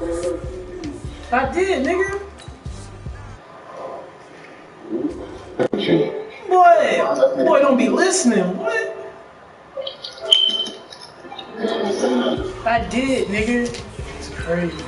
I did, nigga. Boy, don't be listening. What? I did, nigga. It's crazy.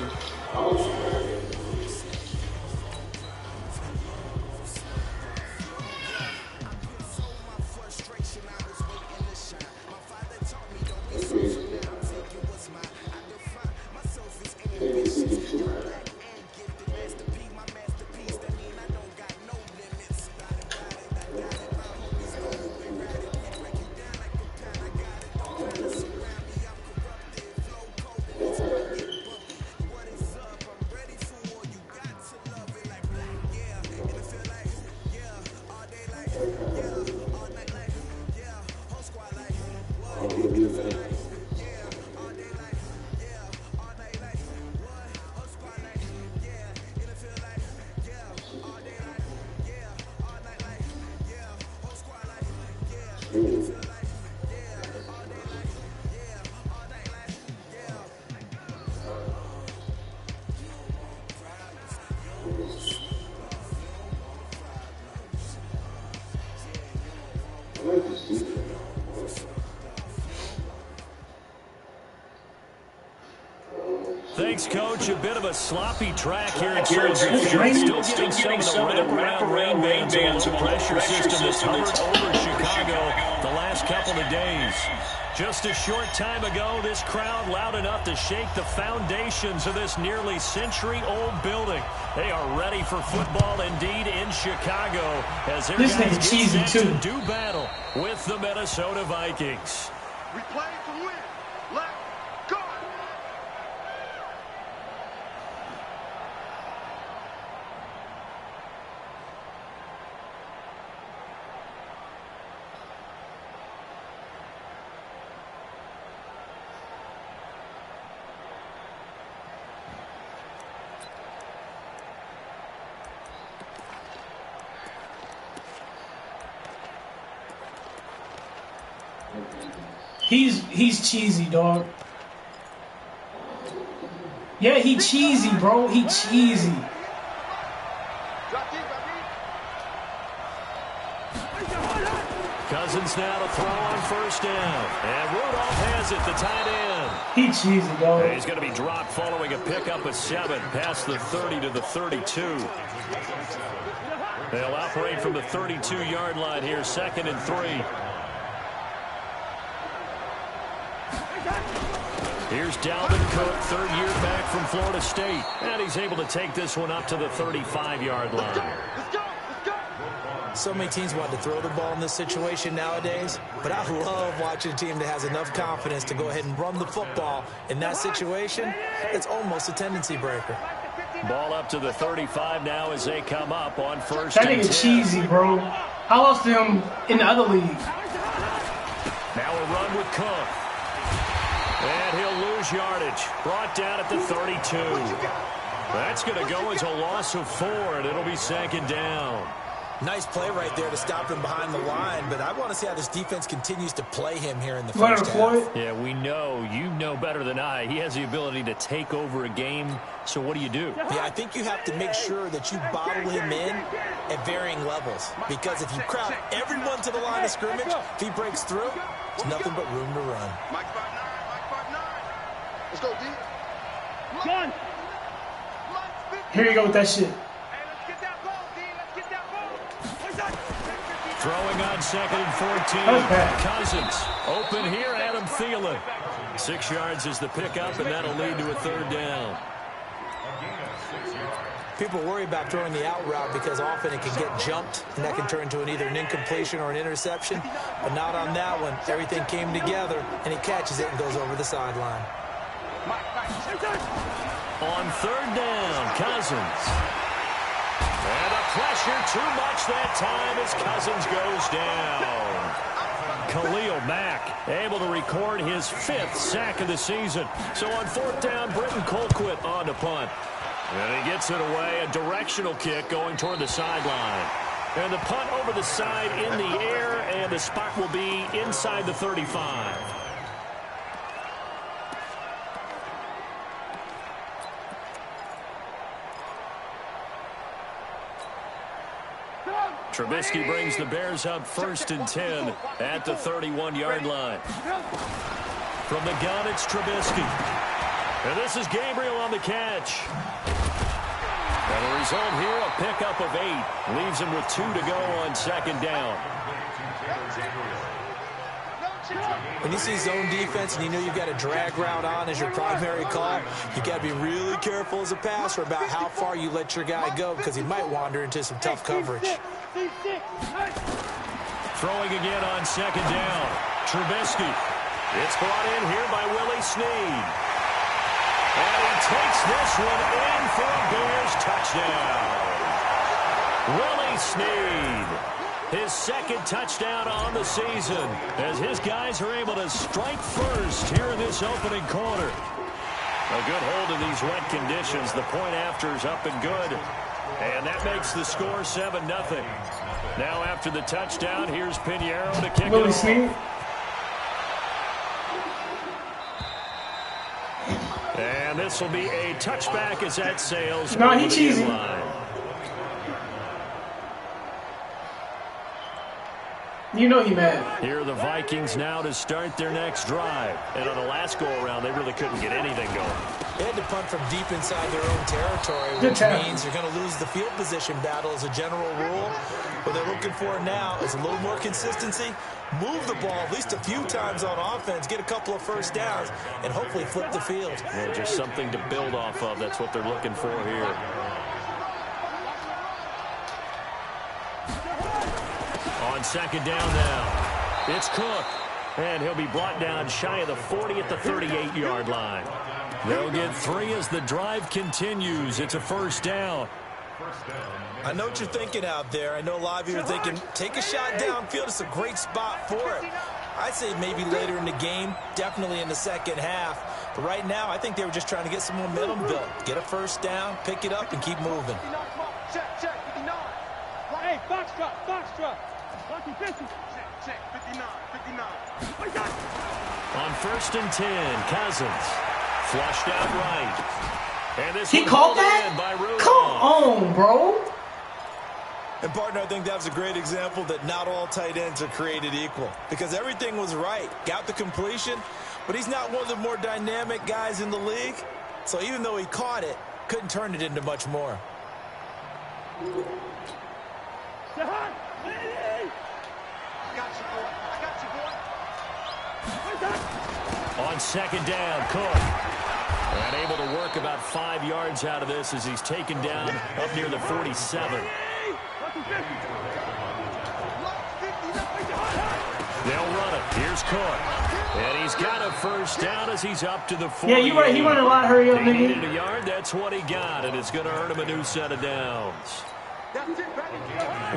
Thanks, Coach. A bit of a sloppy track here at Soldier Field. Still getting some of the wraparound rain bands of pressure system that's hovered over Chicago the last couple of days. Just a short time ago, this crowd loud enough to shake the foundations of this nearly century-old building. They are ready for football indeed in Chicago as their guys get set to do battle with the Minnesota Vikings. We play to win. Let's go! He's cheesy, dog. Yeah, he cheesy, bro. He cheesy. Cousins now to throw on first down. And Rudolph has it, the tight end. He cheesy, dog. And he's going to be dropped following a pickup of 7 past the 30 to the 32. They'll operate from the 32-yard line here, 2nd and 3. Here's Dalvin Cook, 3rd year back from Florida State. And he's able to take this one up to the 35-yard line. So many teams want to throw the ball in this situation nowadays, but I love watching a team that has enough confidence to go ahead and run the football. In that situation, it's almost a tendency breaker. Ball up to the 35 now as they come up on first that and 10. That nigga cheesy, bro. I lost him in the other league. Now a run with Cook. And he'll lose yardage. Brought down at the 32. That's going to go as a loss of 4, and it'll be 2nd down. Nice play right there to stop him behind the line, but I want to see how this defense continues to play him here in the first half. Yeah, we know. You know better than I. He has the ability to take over a game, so what do you do? Yeah, I think you have to make sure that you bottle him in at varying levels, because if you crowd everyone to the line of scrimmage, if he breaks through, there's nothing but room to run. Mike 5'9", Let's go, D. John. Here you go with that shit. Throwing on 2nd and 14. Cousins open here, Adam Thielen. 6 yards is the pickup, and that'll lead to a 3rd down. People worry about throwing the out route because often it can get jumped, and that can turn into either an incompletion or an interception. But not on that one. Everything came together, and he catches it and goes over the sideline. On 3rd down, Cousins. And a pressure too much that time as Cousins goes down. Khalil Mack able to record his 5th sack of the season. So on 4th down, Britton Colquitt on to punt. And he gets it away, a directional kick going toward the sideline. And the punt over the side in the air, and the spot will be inside the 35. Trubisky brings the Bears up 1st and 10 at the 31-yard line. From the gun, it's Trubisky. And this is Gabriel on the catch. And the result here, a pickup of 8. Leaves him with 2 to go on 2nd down. When you see zone defense and you know you've got a drag route on as your primary call, you got to be really careful as a passer about how far you let your guy go because he might wander into some tough coverage. Throwing again on 2nd down. Trubisky. It's brought in here by Willie Snead. And he takes this one in for a Bears touchdown. Willie Snead. His 2nd touchdown on the season as his guys are able to strike first here in this opening quarter. A good hold in these wet conditions. The point after is up and good. And that makes the score 7-0. Now after the touchdown, here's Pinheiro to kick it off. And this will be a touchback as that sails over the end line. You know he mad. Here are the Vikings now to start their next drive. And on the last go-around, they really couldn't get anything going. They had to punt from deep inside their own territory, which means you're going to lose the field position battle as a general rule. What they're looking for now is a little more consistency, move the ball at least a few times on offense, get a couple of first downs, and hopefully flip the field. Well, just something to build off of. That's what they're looking for here. On 2nd down now, it's Cook. And he'll be brought down shy of the 40 at the 38-yard line. They'll get 3 as the drive continues. It's a 1st down. I know what you're thinking out there. I know a lot of you are thinking, take a shot downfield. It's a great spot for it. I'd say maybe later in the game, definitely in the second half. But right now, I think they were just trying to get some momentum built. Get a 1st down, pick it up, and keep moving. Hey, box drop, box drop. Check, 59. On 1st and 10, Cousins. Flushed out right. And this He called that? By Come on, bro. And, partner, I think that was a great example that not all tight ends are created equal. Because everything was right. Got the completion, but he's not one of the more dynamic guys in the league. So even though he caught it, couldn't turn it into much more. On 2nd down, Cook. And able to work about 5 yards out of this as he's taken down up near the 47. They'll run it. Here's Cook. And he's got a 1st down as he's up to the 40. Yeah, you're right. He running a lot. Hurry up, He nigga. needed a yard. That's what he got. And it's going to earn him a new set of downs. We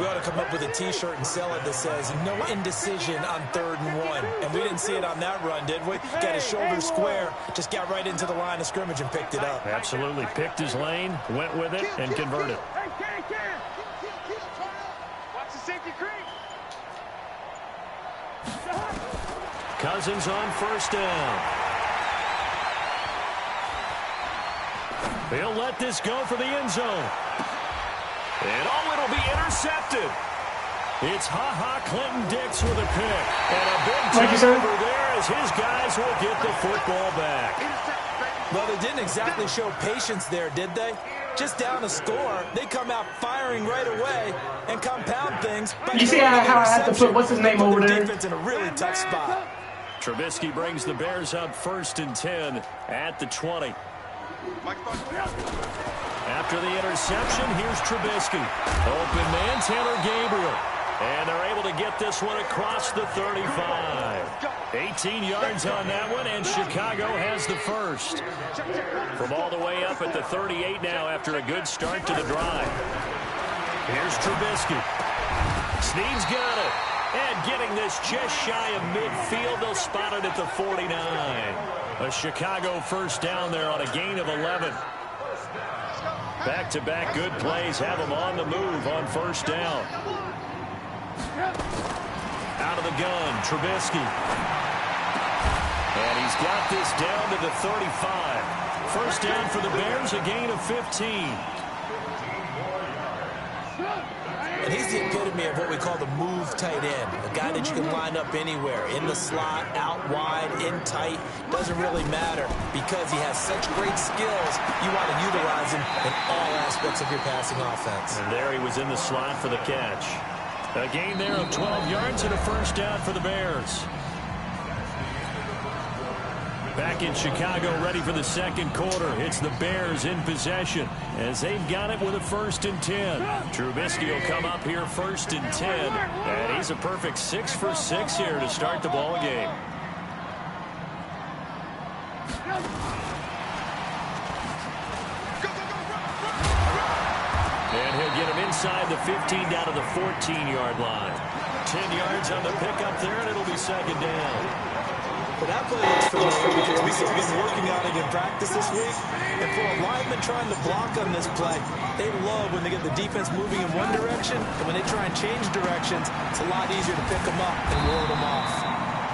ought to come up with a T-shirt and sell it that says, no indecision on 3rd and 1. And we didn't see it on that run, did we? Got his shoulder square, just got right into the line of scrimmage and picked it up. Absolutely. Picked his lane, went with it, and converted. Watch the safety creep. Cousins on 1st down. They'll let this go for the end zone. And it'll be intercepted. It's Clinton Dix with a pick. And a big turnover there as his guys will get the football back. Well, they didn't exactly show patience there, did they? Just down a score, they come out firing right away and compound things. You see how I had to put, what's his name over there? Defense in a really tough spot. Trubisky brings the Bears up 1st and 10 at the 20. After the interception, here's Trubisky. Open man, Taylor Gabriel. And they're able to get this one across the 35. 18 yards on that one, and Chicago has the 1st. From all the way up at the 38 now after a good start to the drive. Here's Trubisky. Snead's got it. And getting this just shy of midfield, they'll spot it at the 49. A Chicago 1st down there on a gain of 11. Back-to-back good plays have them on the move on 1st down. Out of the gun, Trubisky. And he's got this down to the 35. 1st down for the Bears, a gain of 15. And he's the epitome of what we call the move tight end. A guy that you can line up anywhere, in the slot, out wide, in tight. Doesn't really matter because he has such great skills. You want to utilize him in all aspects of your passing offense. And there he was in the slot for the catch. A gain there of 12 yards and a first down for the Bears. Back in Chicago, ready for the second quarter. It's the Bears in possession as they've got it with a 1st and 10. Trubisky will come up here 1st and 10. And he's a perfect 6 for 6 here to start the ball game. And he'll get him inside the 15 down to the 14-yard line. 10 yards on the pickup there, and it'll be 2nd down. Well, that play looks familiar because we've been working on it in practice this week. And for a lineman trying to block on this play, they love when they get the defense moving in one direction. And when they try and change directions, it's a lot easier to pick them up and roll them off.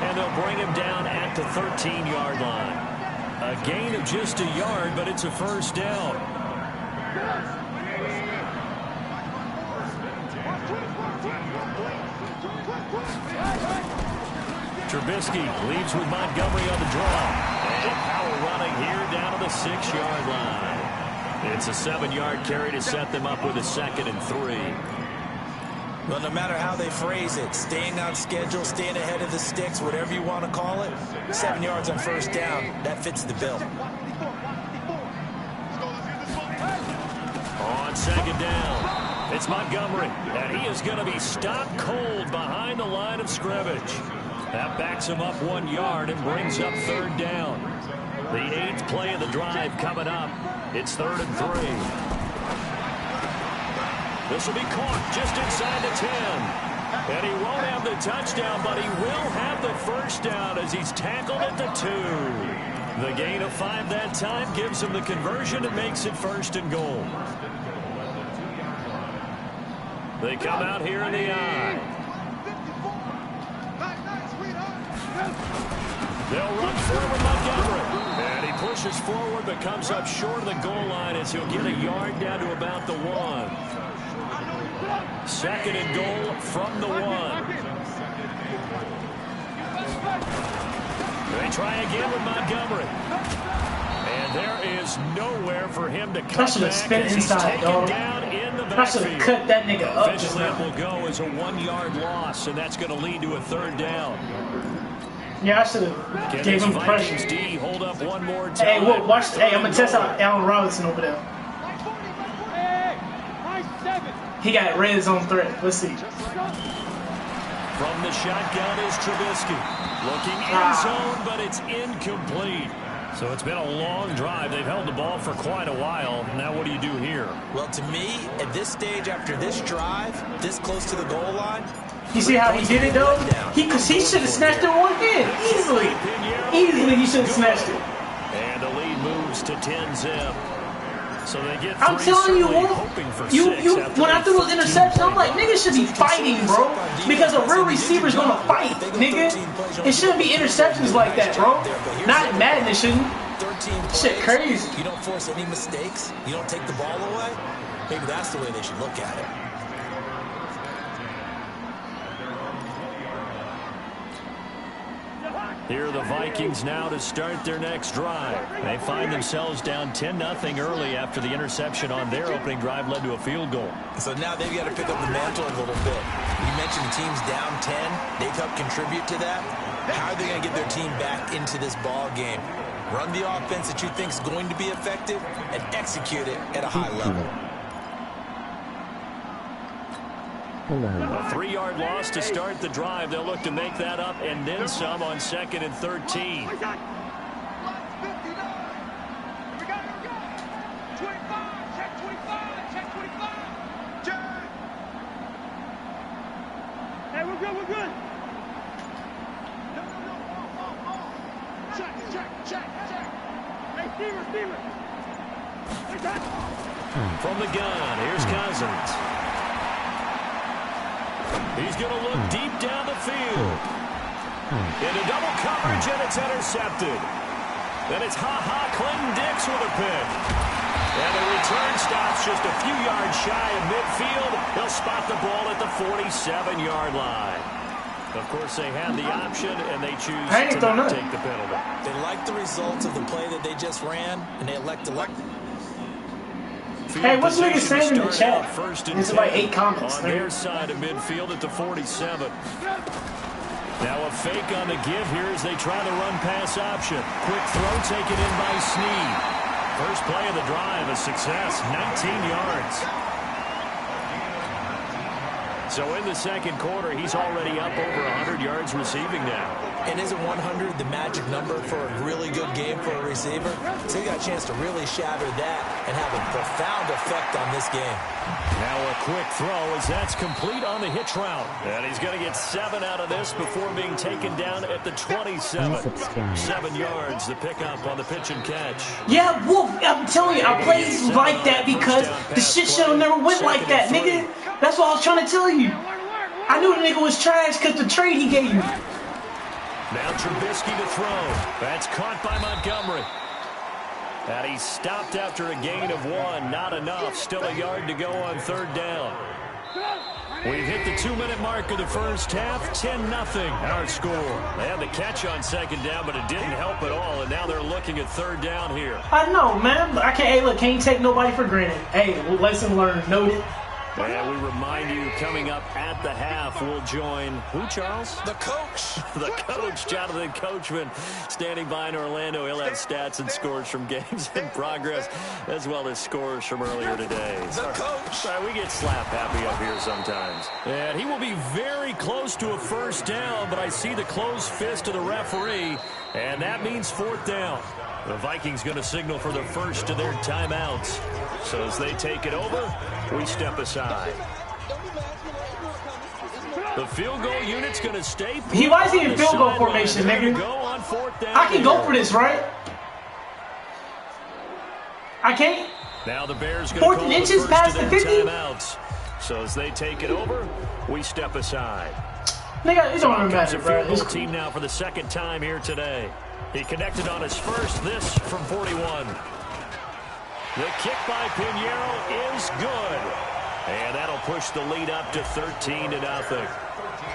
And they'll bring him down at the 13-yard line. A gain of just a yard, but it's a 1st down. Trubisky leaves with Montgomery on the draw. And power running here down to the 6-yard line. It's a 7-yard carry to set them up with a 2nd and 3. Well, no matter how they phrase it, staying on schedule, staying ahead of the sticks, whatever you want to call it, 7 yards on 1st down, that fits the bill. On 2nd down, it's Montgomery, and he is going to be stopped cold behind the line of scrimmage. That backs him up 1 yard and brings up 3rd down. The 8th play of the drive coming up. It's 3rd and 3. This will be caught just inside the 10. And he won't have the touchdown, but he will have the 1st down as he's tackled at the 2. The gain of 5 that time gives him the conversion and makes it 1st and goal. They come out here in the I. They'll run forward Montgomery. And he pushes forward but comes up short of the goal line as he'll get a yard down to about the 1. 2nd and goal from the 1. They try again with Montgomery. And there is nowhere for him to cut back spin as inside, he's taken dog. down in the I should backfield. have cut that nigga up just Officially, it now. will go as a 1-yard loss, and that's going to lead to a 3rd down. Yeah, I should have gave him pressure. Vikings D hold up one more time. Hey, well, watch. Hey, I'm gonna test out Allen Robinson over there. He got red zone threat. Let's see. From the shotgun is Trubisky. Looking in zone, but it's incomplete. So it's been a long drive. They've held the ball for quite a while. Now what do you do here? Well, to me, at this stage, after this drive, this close to the goal line, You see how he did it though? He should have snatched it one in easily. Easily, he should have snatched it. And the lead moves to 10-zip. So they get 3, I'm telling you, hoping for 6 when I threw those interceptions, I'm like, niggas should be fighting, bro. Because a real receiver's gonna fight, nigga. It shouldn't be interceptions like that, bro. Not in Madden, it shouldn't. Shit crazy. You don't force any mistakes. You don't take the ball away. Maybe that's the way they should look at it. Here are the Vikings now to start their next drive. They find themselves down 10-0 early after the interception on their opening drive led to a field goal. So now they've got to pick up the mantle a little bit. You mentioned the team's down 10. They've helped contribute to that. How are they going to get their team back into this ball game? Run the offense that you think is going to be effective and execute it at a high level. A 3-yard loss to start the drive. They'll look to make that up and then some on 2nd and 13. Hey, we're good. Check. Hey, Steven. From the gun, here's Cousins. He's going to look deep down the field. Into double coverage, and it's intercepted. Then it's Clinton Dix with a pick. And the return stops just a few yards shy of midfield. They'll spot the ball at the 47-yard line. Of course, they have the option, and they choose to not take the penalty. They like the results of the play that they just ran, and they elect to look. Hey, what's niggas saying in the chat? It's like 8 comments. On their side of midfield at the 47. Now a fake on the give here as they try the run-pass option. Quick throw taken in by Snead. First play of the drive, a success, 19 yards. So in the second quarter, he's already up over 100 yards receiving now. And isn't 100 the magic number for a really good game for a receiver? So he got a chance to really shatter that and have a profound effect on this game. Now a quick throw as that's complete on the hitch route. And he's going to get 7 out of this before being taken down at the 27. 7 yards, the pickup on the pitch and catch. Yeah, Wolf, I'm telling you, I played like that because the shit show never went like that, nigga. That's what I was trying to tell you. I knew the nigga was trash because the trade he gave me. Now Trubisky to throw. That's caught by Montgomery. And he's stopped after a gain of 1. Not enough. Still a yard to go on third down. We've hit the 2-minute mark of the first half. 10-0 our score. They had the catch on second down, but it didn't help at all. And now they're looking at third down here. I know, man. But I can't, hey, look, can't take nobody for granted. Hey, lesson learned. Noted. And we remind you, coming up at the half, we'll join who, Charles? The coach. The coach, Jonathan Coachman, standing by in Orlando. He'll have stats and scores from games in progress, as well as scores from earlier today. The coach. Sorry, we get slap happy up here sometimes. And he will be very close to a first down, but I see the closed fist of the referee, and that means fourth down. The Vikings going to signal for the first of their timeouts. So as they take it over, we step aside. The field goal unit's going to stay. Why is he in field goal formation, nigga? Go on fourth down. I can go for this, right? I can't. Now the Bears going to call inches the first past of the their 50. timeouts. So as they take it over, we step aside. Nigga, it don't matter, The bro. field goal team now for the second time here today. He connected on his first, this from 41. The kick by Pinheiro is good. And that'll push the lead up to 13-0.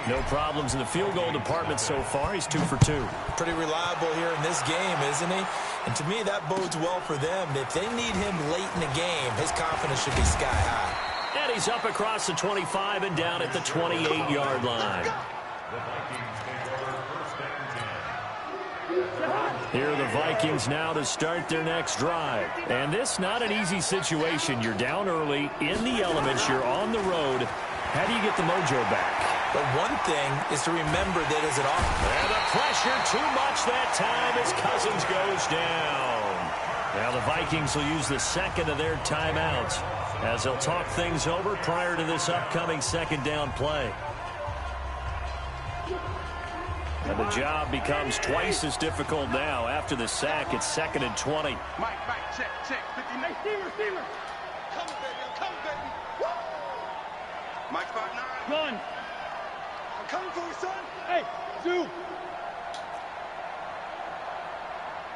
No problems in the field goal department so far. He's 2 for 2. Pretty reliable here in this game, isn't he? And to me, that bodes well for them. If they need him late in the game, his confidence should be sky high. And he's up across the 25 and down at the 28-yard line. Here are the Vikings now to start their next drive. And this not an easy situation. You're down early, in the elements, you're on the road. How do you get the mojo back? But one thing is to remember that as an offense. And the pressure too much that time as Cousins goes down. Now the Vikings will use the second of their timeouts as they'll talk things over prior to this upcoming second down play. And the job becomes twice as difficult now. After the sack, it's 2nd and 20. Mike, check, 59. Hey, receiver. Come, baby. Woo! Mike, 5'9". Run. I'm coming for you, son. Hey, Sue.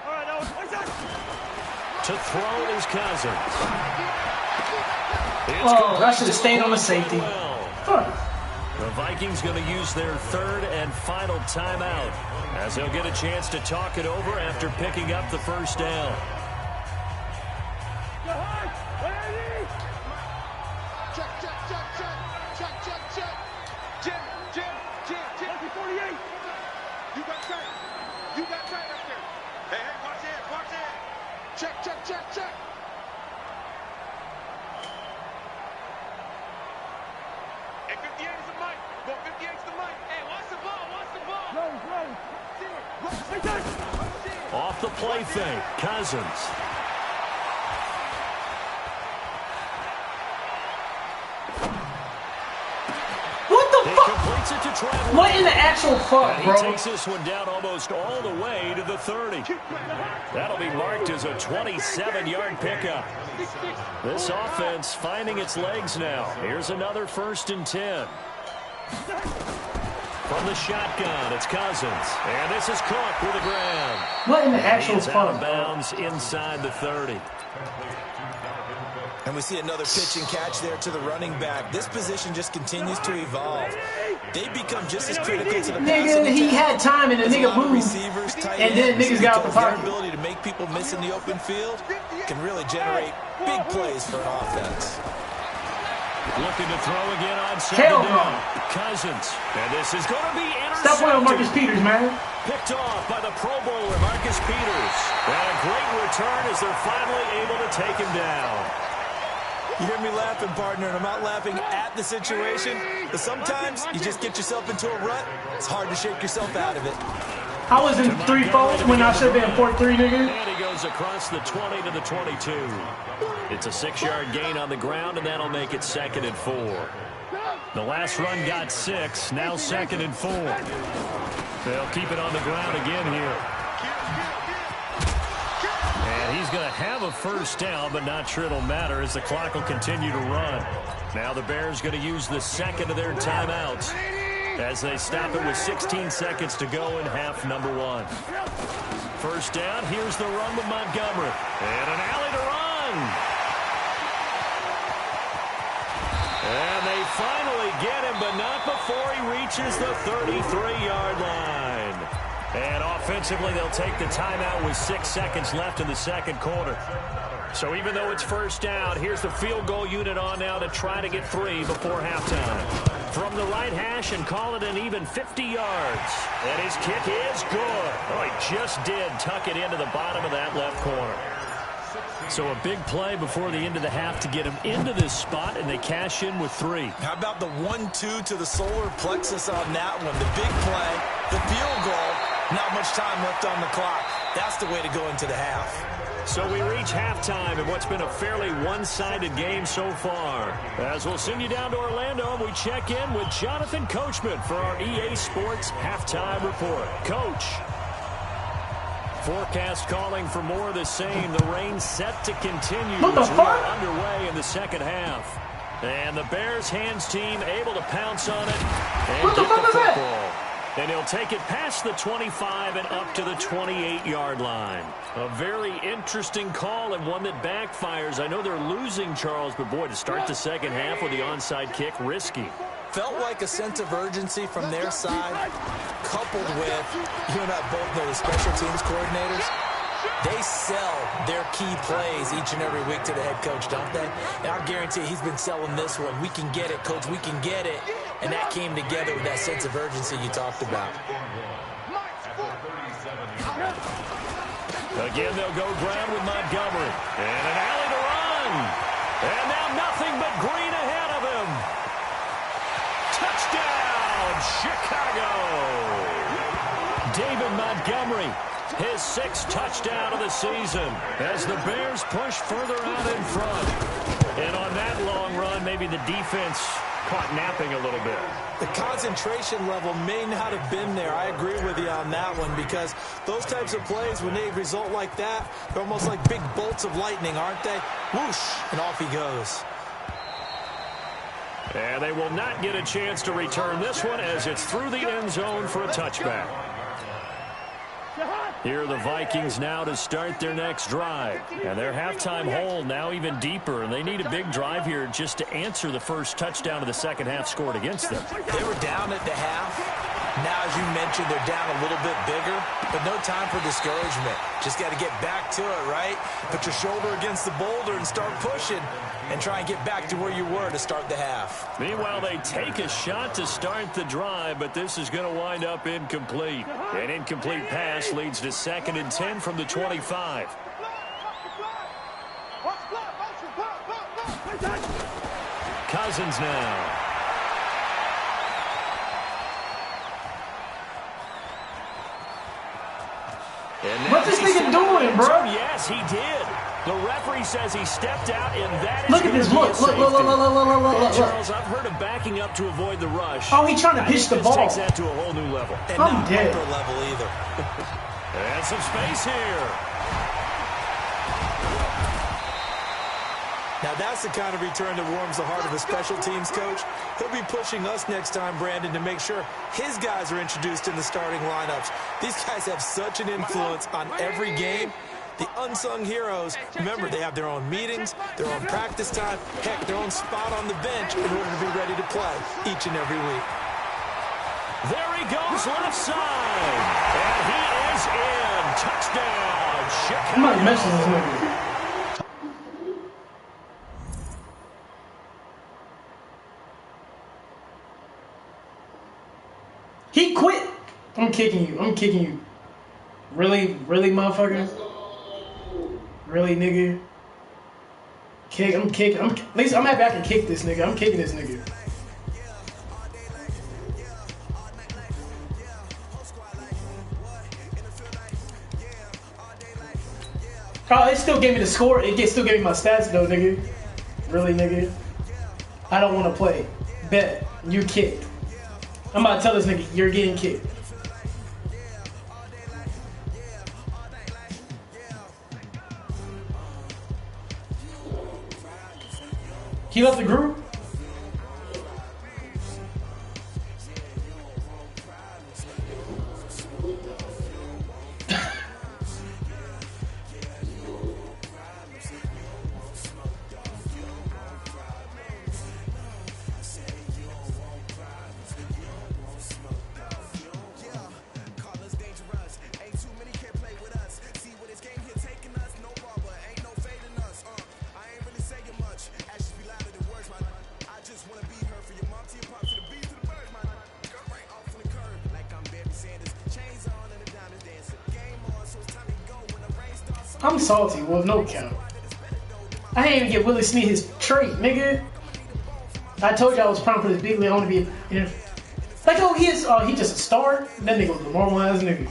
All right, that was one shot. To throw is Cousins. Oh, that should have stayed on the safety. Fuck. The Vikings going to use their third and final timeout as they'll get a chance to talk it over after picking up the first down. Jim. 48. You got tight right there. Hey, watch it. Check. Hey, 58 is the mic. Go 58 is the mic. Hey, watch the ball. Off the play fake, Cousins. Completes it to Trevor. What in the actual fuck, bro? He takes this one down almost all the way to the 30. That'll be marked as a 27-yard pickup. This offense finding its legs now. Here's another 1st and 10. From the shotgun, it's Cousins. And this is Cook with the ground. What in the actual He's out of fuck, bounds inside the 30. And we see another pitch and catch there to the running back. This position just continues to evolve. They become just as critical to the nigga, he had time and the nigga moved. And then niggas got out the pocket. Their ability to make people miss in the open field can really generate big plays for an offense. Looking to throw again on second down. Cousins. And this is going to be intercepted. Stop playing with Marcus Peters, man. Picked off by the Pro Bowler, Marcus Peters. And a great return as they're finally able to take him down. You hear me laughing, partner, and I'm not laughing at the situation, but sometimes you just get yourself into a rut. It's hard to shake yourself out of it. I was in 3-4 when I should have been 4-3, nigga. And he goes across the 20 to the 22. It's a 6-yard gain on the ground, and that'll make it 2nd and 4. The last run got 6, now 2nd and 4. They'll keep it on the ground again here. And he's going to have a first down, but not sure it'll matter as the clock will continue to run. Now the Bears going to use the second of their timeouts as they stop it with 16 seconds to go in half number 1. First down, here's the run with Montgomery. And an alley to run. And they finally get him, but not before he reaches the 33-yard line. And offensively, they'll take the timeout with 6 seconds left in the second quarter. So even though it's first down, here's the field goal unit on now to try to get 3 before halftime. From the right hash and call it an even 50 yards. And his kick is good. Oh, he just did tuck it into the bottom of that left corner. So a big play before the end of the half to get him into this spot, and they cash in with 3. How about the 1-2 to the solar plexus on that one? The big play, the field goal, not much time left on the clock. That's the way to go into the half. So we reach halftime in what's been a fairly one-sided game so far. As we'll send you down to Orlando, we check in with Jonathan Coachman for our EA Sports Halftime Report. Coach. Forecast calling for more of the same. The rain set to continue as we are underway in the second half. And the Bears hands team able to pounce on it and get the football. And he'll take it past the 25 and up to the 28-yard line. A very interesting call and one that backfires. I know they're losing, Charles, but boy, to start the second half with the onside kick, risky. Felt like a sense of urgency from their side, coupled with, you and I both know the special teams coordinators, they sell their key plays each and every week to the head coach, don't they? And I guarantee he's been selling this one. We can get it, coach, we can get it. And that came together with that sense of urgency you talked about. Again, they'll go ground with Montgomery. And an alley to run. And now nothing but green ahead of him. Touchdown, Chicago. David Montgomery, his 6th touchdown of the season as the Bears push further out in front. And on that long run, maybe the defense caught napping a little bit. The concentration level may not have been there. I agree with you on that one because those types of plays, when they result like that, they're almost like big bolts of lightning, aren't they? Whoosh, and off he goes. And they will not get a chance to return this one as it's through the end zone for a touchback. Here are the Vikings now to start their next drive. And their halftime hole now even deeper. And they need a big drive here just to answer the first touchdown of the second half scored against them. They were down at the half. Now, as you mentioned, they're down a little bit bigger, but no time for discouragement. Just got to get back to it, right? Put your shoulder against the boulder and start pushing and try and get back to where you were to start the half. Meanwhile, they take a shot to start the drive, but this is going to wind up incomplete. An incomplete pass leads to 2nd and 10 from the 25. Cousins now. What's this nigga doing, bro? Yes, he did. The referee says he stepped out, and that is look at this. Look. Charles, I've heard of backing up to avoid the rush. Oh, he's trying to pitch the ball. Takes that to a whole new level. And not upper level either. And some space here. Now, that's the kind of return that warms the heart of a special teams coach. He'll be pushing us next time, Brandon, to make sure his guys are introduced in the starting lineups. These guys have such an influence on every game. The unsung heroes, remember, they have their own meetings, their own practice time, heck, their own spot on the bench in order to be ready to play each and every week. There he goes, left side. And he is in. Touchdown, Chicago. I'm not messing with this nigga. He quit. I'm kicking you. I'm kicking you. Really, really, motherfucker? Really, nigga? Kick. I'm kicking. At least I'm happy I can kick this nigga. I'm kicking this nigga. Oh, it still gave me the score. It still gave me my stats though, nigga. Really, nigga? I don't want to play. Bet. You kicked. I'm about to tell this nigga, you're getting kicked. He left the group? I'm salty with no count. I didn't even get Willie Snead his trait, nigga. I told you I was prime for this big league. I want to be, you know, like, oh, he just a star. That nigga was a normal ass nigga.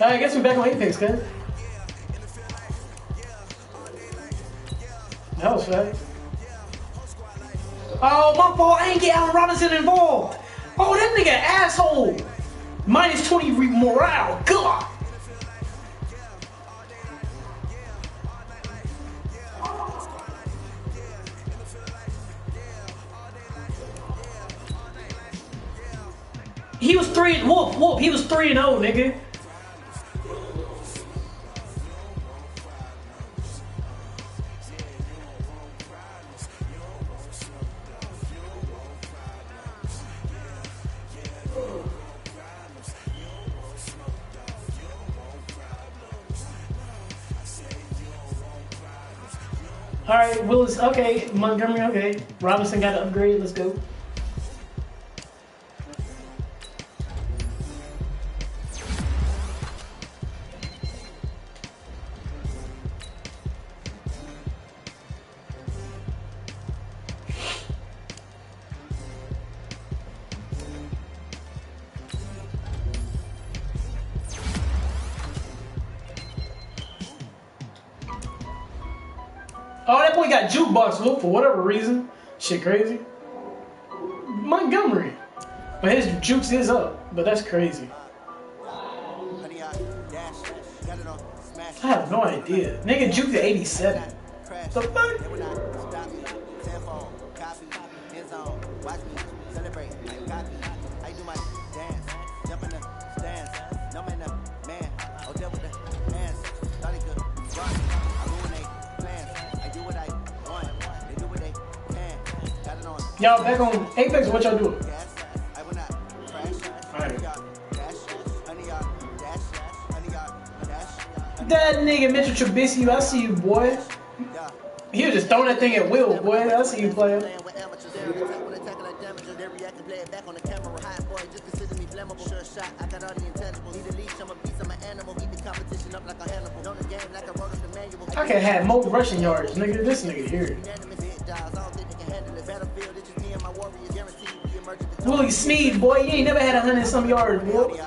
I guess we're back on Apex, guys. That was fast. Oh, my fault. I ain't get Allen Robinson involved. Oh, that nigga asshole. Minus 20 morale. God. He was 3 whoop. He was 3-0, nigga. All right, Willis, okay, Montgomery, okay. Robinson got to upgrade, let's go. Oh, that boy got jukebox whoop for whatever reason. Shit crazy. Montgomery. But his jukes is up. But that's crazy. I have no idea. Nigga juked at 87. The fuck? Y'all back on Apex, what y'all doing? Alright. That nigga Mitchell Trubisky, I see you, boy. He was just throwing that thing at will, boy. I see you playing. I can have more rushing yards, nigga. This nigga here. Willie Snead, boy, you ain't never had 100-some yards, boy.